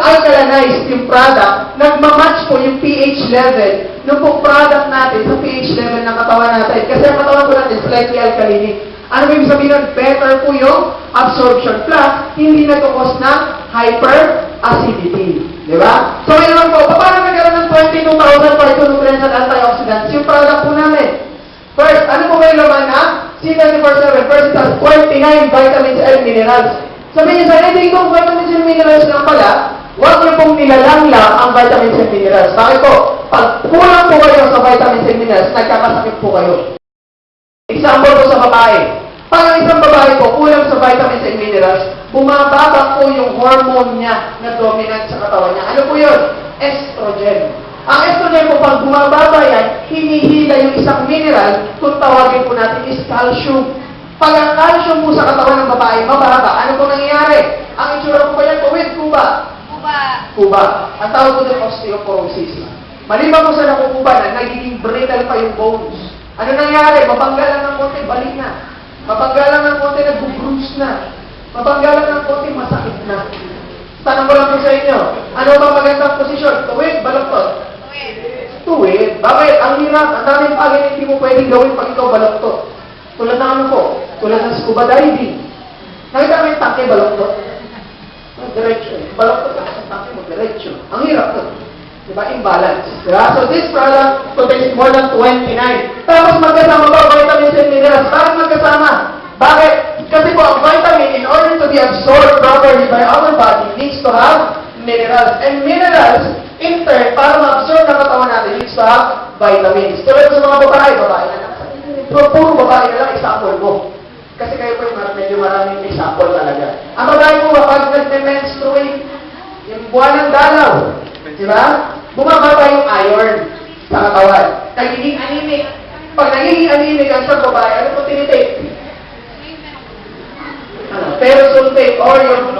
alkalinized yung product, nagmamatch po yung pH level ng pong product natin sa pH level ng katawan natin. Kasi ang katawan po natin slightly alkalinic. Ano ba yung sabihin nun? Better po yung absorption plus hindi nagkakos ng hyperacidity. Di ba? So ngayon po, paano nagkaroon ng 22,000 phytonutrients at antioxidants? Yung product po namin. First, ano po ba yung laman na? C24/7. First, it has 49 vitamins and minerals. Sabihin niyo sa hindi kong vitamins and minerals lang pala, huwag niyo pong nilalanglang ang vitamins and minerals. Bakit po? Pag kulang po kayo sa vitamins and minerals, nagkakasakit po kayo. Example po sa babae. Pag ang isang babae po kulang sa vitamins and minerals, bumababa po yung hormone niya na dominant sa katawan niya. Ano po yun? Estrogen. Ang estrogen po, pag bumababa yan, hinihila yung isang mineral, kung tawagin po natin is calcium. Pag ang calcium po sa katawan ng babae mababa, ano po nangyayari? Ang itsura po ba yan? Kuwit, kuba? Kuba. Ang tawag po ng osteoporosis. Maliban po sa nakukuba na, nagiging brittle pa yung bones. Ano nangyayari? Mapanggalan ng konti, balik na. Mapanggalan ng konti, nag-bruise na. Mapanggalan ng konti, masakit na. Tanong ko lang po sa inyo, ano ba magandang posisyon? Tuwid, baloktot? Tuwid. Bakit? Ang hirap, ang daming bagay hindi mo pwedeng gawin pag ikaw baloktot. Tulad na ano po? Tulad ng scuba diving. Nakita mo yung tangke, baloktot? Diretso. Baloktot ka sa tangke mo, diretso. Ang hirap to. Diba? Imbalance. Diba? So this product contains more than 29. Tapos magkasama ba vitamins and minerals? Bakit magkasama? Bakit? Kasi po, ang vitamin, in order to be absorbed properly by our body, needs to have minerals. And minerals, in turn, para ma-absorb ng katawan natin, needs to have vitamins. Tulad sa mga babae na lang. Pero puro babae na lang, example mo. Kasi kayo po yung medyo maraming example talaga. Ang babae po, kapag nag-menstruate, yung buwan ng dalaw, di ba? Bumababa yung iron sa katawan. Nagiging anemic. Pag nagiging anemic ang isang babae, ano po tinitake? Ferrosulfate or yung